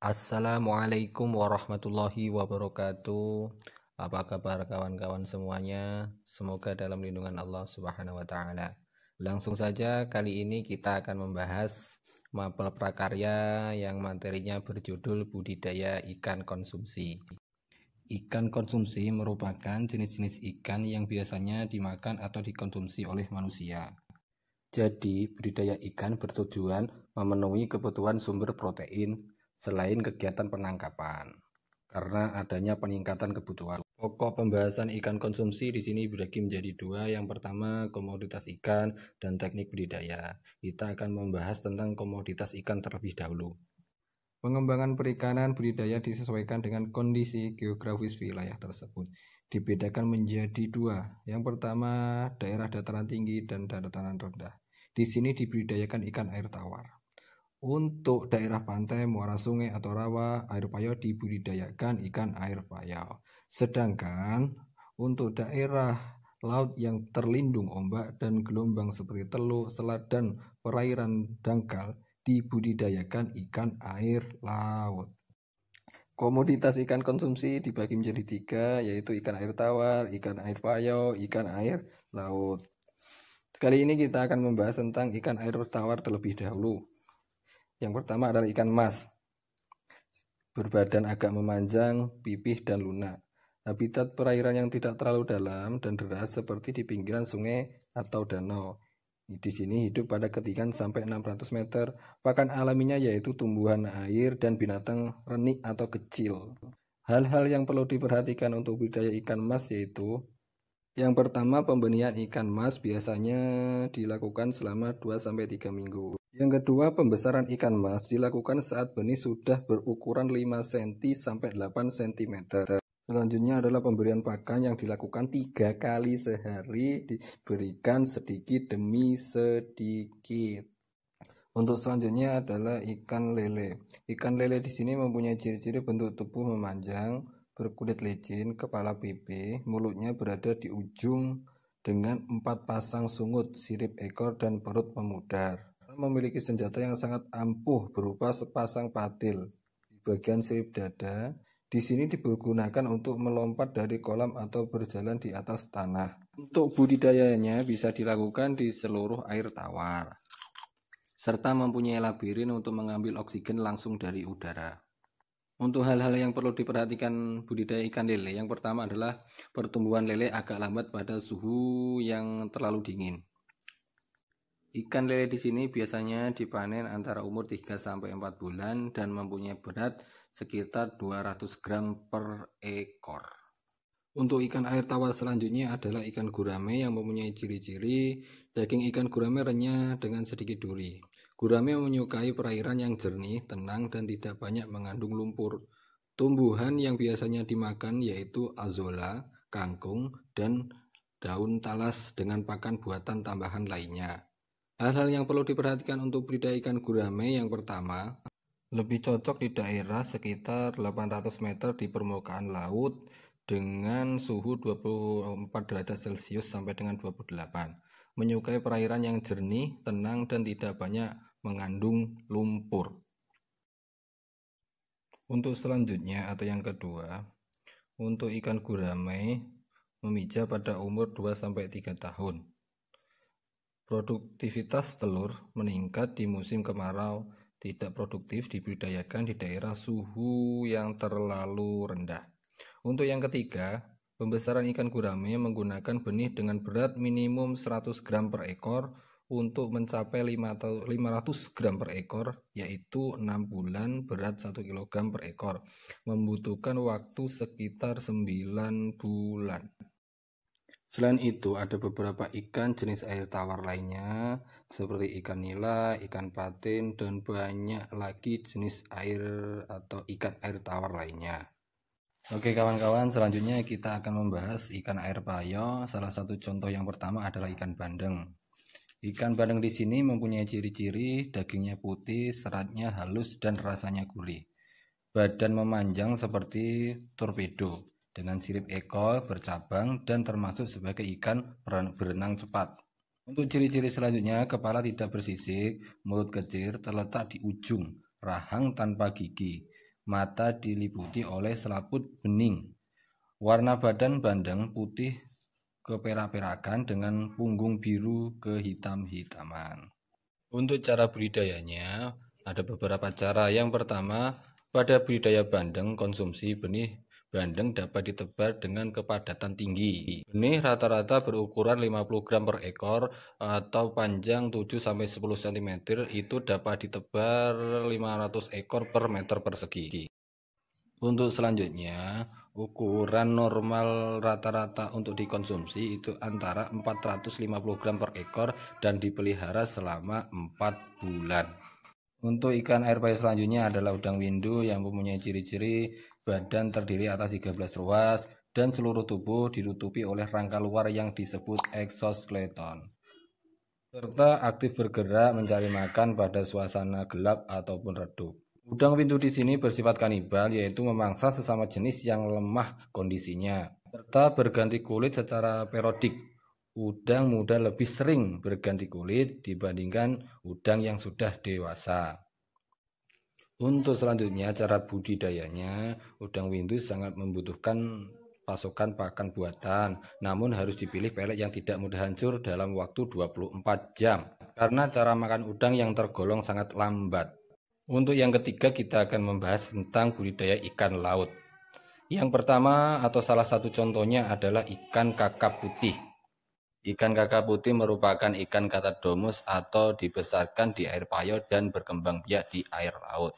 Assalamualaikum warahmatullahi wabarakatuh. Apa kabar kawan-kawan semuanya? Semoga dalam lindungan Allah Subhanahu wa taala. Langsung saja kali ini kita akan membahas mapel prakarya yang materinya berjudul budidaya ikan konsumsi. Ikan konsumsi merupakan jenis-jenis ikan yang biasanya dimakan atau dikonsumsi oleh manusia. Jadi, budidaya ikan bertujuan memenuhi kebutuhan sumber protein selain kegiatan penangkapan. Karena adanya peningkatan kebutuhan. Pokok pembahasan ikan konsumsi di sini dibagi menjadi dua. Yang pertama, komoditas ikan dan teknik budidaya. Kita akan membahas tentang komoditas ikan terlebih dahulu. Pengembangan perikanan budidaya disesuaikan dengan kondisi geografis wilayah tersebut. Dibedakan menjadi dua. Yang pertama, daerah dataran tinggi dan dataran rendah. Di sini dibudidayakan ikan air tawar. Untuk daerah pantai, muara sungai atau rawa, air payau dibudidayakan ikan air payau. Sedangkan untuk daerah laut yang terlindung ombak dan gelombang seperti teluk, selat, dan perairan dangkal dibudidayakan ikan air laut. Komoditas ikan konsumsi dibagi menjadi tiga, yaitu ikan air tawar, ikan air payau, ikan air laut. Kali ini kita akan membahas tentang ikan air tawar terlebih dahulu. Yang pertama adalah ikan mas, berbadan agak memanjang, pipih, dan lunak. Habitat perairan yang tidak terlalu dalam dan deras seperti di pinggiran sungai atau danau. Di sini hidup pada ketinggian sampai 600 meter. Pakan alaminya yaitu tumbuhan air dan binatang renik atau kecil. Hal-hal yang perlu diperhatikan untuk budidaya ikan mas yaitu yang pertama, pembenihan ikan mas biasanya dilakukan selama 2-3 minggu. Yang kedua, pembesaran ikan mas dilakukan saat benih sudah berukuran 5 cm sampai 8 cm. Selanjutnya adalah pemberian pakan yang dilakukan 3 kali sehari, diberikan sedikit demi sedikit. Untuk selanjutnya adalah ikan lele. Ikan lele di sini mempunyai ciri-ciri bentuk tubuh memanjang, berkulit licin, kepala pipih, mulutnya berada di ujung dengan 4 pasang sungut, sirip ekor, dan perut memudar. Memiliki senjata yang sangat ampuh berupa sepasang patil di bagian sirip dada. Di sini digunakan untuk melompat dari kolam atau berjalan di atas tanah. Untuk budidayanya bisa dilakukan di seluruh air tawar, serta mempunyai labirin untuk mengambil oksigen langsung dari udara. Untuk hal-hal yang perlu diperhatikan budidaya ikan lele, yang pertama adalah pertumbuhan lele agak lambat pada suhu yang terlalu dingin. Ikan lele di sini biasanya dipanen antara umur 3-4 bulan dan mempunyai berat sekitar 200 gram per ekor. Untuk ikan air tawar selanjutnya adalah ikan gurame yang mempunyai ciri-ciri daging ikan gurame renyah dengan sedikit duri. Gurame menyukai perairan yang jernih, tenang, dan tidak banyak mengandung lumpur. Tumbuhan yang biasanya dimakan yaitu azolla, kangkung, dan daun talas dengan pakan buatan tambahan lainnya. Hal-hal yang perlu diperhatikan untuk budidaya ikan gurame, yang pertama, lebih cocok di daerah sekitar 800 meter di permukaan laut dengan suhu 24 derajat Celcius sampai dengan 28. Menyukai perairan yang jernih, tenang, dan tidak banyak mengandung lumpur. Untuk selanjutnya atau yang kedua, untuk ikan gurame memijah pada umur 2-3 tahun. Produktivitas telur meningkat di musim kemarau, tidak produktif dibudidayakan di daerah suhu yang terlalu rendah. Untuk yang ketiga, pembesaran ikan gurame menggunakan benih dengan berat minimum 100 gram per ekor untuk mencapai 500 gram per ekor, yaitu 6 bulan, berat 1 kg per ekor. Membutuhkan waktu sekitar 9 bulan. Selain itu, ada beberapa ikan jenis air tawar lainnya, seperti ikan nila, ikan patin, dan banyak lagi jenis air atau ikan air tawar lainnya. Oke kawan-kawan, selanjutnya kita akan membahas ikan air payau. Salah satu contoh yang pertama adalah ikan bandeng. Ikan bandeng di sini mempunyai ciri-ciri dagingnya putih, seratnya halus, dan rasanya gurih. Badan memanjang seperti torpedo, dengan sirip ekor bercabang dan termasuk sebagai ikan berenang cepat. Untuk ciri-ciri selanjutnya, kepala tidak bersisik, mulut kecil, terletak di ujung, rahang tanpa gigi, Mata diliputi oleh selaput bening. Warna badan bandeng putih keperak-perakan dengan punggung biru kehitam-hitaman. Untuk cara budidayanya, ada beberapa cara. Yang pertama, pada budidaya bandeng, konsumsi benih bandeng dapat ditebar dengan kepadatan tinggi. Benih rata-rata berukuran 50 gram per ekor atau panjang 7-10 cm. Itu dapat ditebar 500 ekor per meter persegi. Untuk selanjutnya, ukuran normal rata-rata untuk dikonsumsi itu antara 450 gram per ekor dan dipelihara selama 4 bulan. Untuk ikan air payu selanjutnya adalah udang windu yang mempunyai ciri-ciri badan terdiri atas 13 ruas dan seluruh tubuh ditutupi oleh rangka luar yang disebut exoskeleton, serta aktif bergerak mencari makan pada suasana gelap ataupun redup. Udang windu di sini bersifat kanibal, yaitu memangsa sesama jenis yang lemah kondisinya, serta berganti kulit secara periodik. Udang muda lebih sering berganti kulit dibandingkan udang yang sudah dewasa. Untuk selanjutnya, cara budidayanya, udang windu sangat membutuhkan pasokan pakan buatan, namun harus dipilih pelek yang tidak mudah hancur dalam waktu 24 jam, karena cara makan udang yang tergolong sangat lambat. Untuk yang ketiga, kita akan membahas tentang budidaya ikan laut. Yang pertama atau salah satu contohnya adalah ikan kakap putih. Ikan kakap putih merupakan ikan Catatodomus atau dibesarkan di air payo dan berkembang biak di air laut.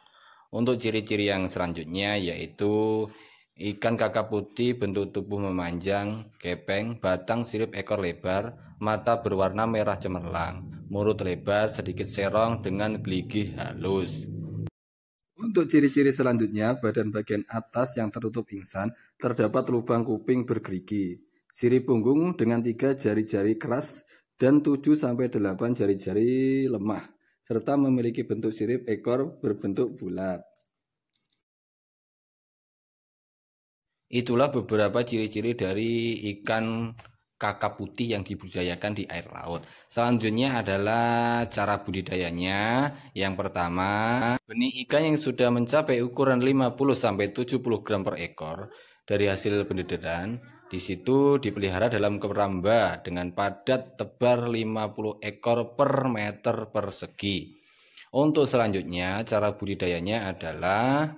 Untuk ciri-ciri yang selanjutnya yaitu ikan kakap putih bentuk tubuh memanjang, gepeng, batang sirip ekor lebar, mata berwarna merah cemerlang, mulut lebar, sedikit serong dengan gligih halus. Untuk ciri-ciri selanjutnya, badan bagian atas yang tertutup ingsan, terdapat lubang kuping bergerigi, sirip punggung dengan 3 jari-jari keras dan 7-8 jari-jari lemah, serta memiliki bentuk sirip ekor berbentuk bulat. Itulah beberapa ciri-ciri dari ikan kakap putih yang dibudidayakan di air laut. Selanjutnya adalah cara budidayanya. Yang pertama, benih ikan yang sudah mencapai ukuran 50-70 gram per ekor dari hasil pendidikan, di situ dipelihara dalam keramba dengan padat tebar 50 ekor per meter persegi. Untuk selanjutnya, cara budidayanya adalah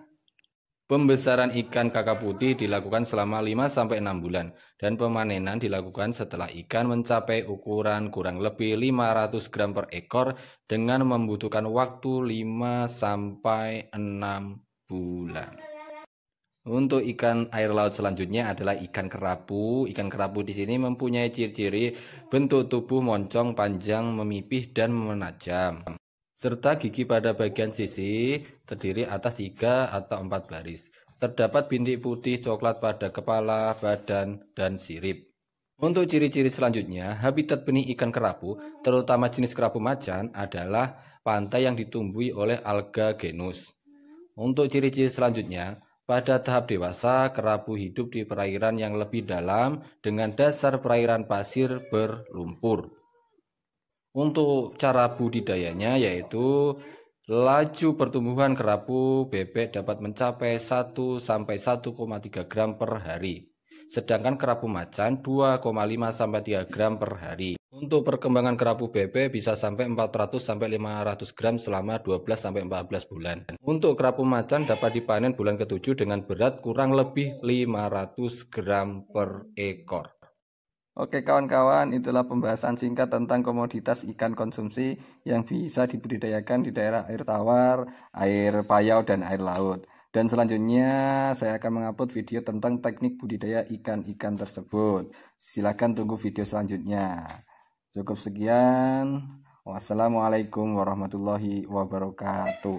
pembesaran ikan kakap putih dilakukan selama 5-6 bulan dan pemanenan dilakukan setelah ikan mencapai ukuran kurang lebih 500 gram per ekor dengan membutuhkan waktu 5-6 bulan. Untuk ikan air laut selanjutnya adalah ikan kerapu. Ikan kerapu di sini mempunyai ciri-ciri bentuk tubuh moncong, panjang, memipih dan menajam, serta gigi pada bagian sisi terdiri atas 3 atau 4 baris. Terdapat bintik putih coklat pada kepala, badan, dan sirip. Untuk ciri-ciri selanjutnya, habitat benih ikan kerapu, terutama jenis kerapu macan, adalah pantai yang ditumbuhi oleh alga genus. Untuk ciri-ciri selanjutnya, pada tahap dewasa, kerapu hidup di perairan yang lebih dalam dengan dasar perairan pasir berlumpur. Untuk cara budidayanya yaitu laju pertumbuhan kerapu bebek dapat mencapai 1-1,3 gram per hari. Sedangkan kerapu macan 2,5-3 gram per hari. Untuk perkembangan kerapu bebek bisa sampai 400-500 gram selama 12-14 bulan. Untuk kerapu macan dapat dipanen bulan ke-7 dengan berat kurang lebih 500 gram per ekor. Oke kawan-kawan, itulah pembahasan singkat tentang komoditas ikan konsumsi yang bisa dibudidayakan di daerah air tawar, air payau, dan air laut. Dan selanjutnya saya akan mengupload video tentang teknik budidaya ikan-ikan tersebut. Silakan tunggu video selanjutnya. Cukup sekian. Wassalamualaikum warahmatullahi wabarakatuh.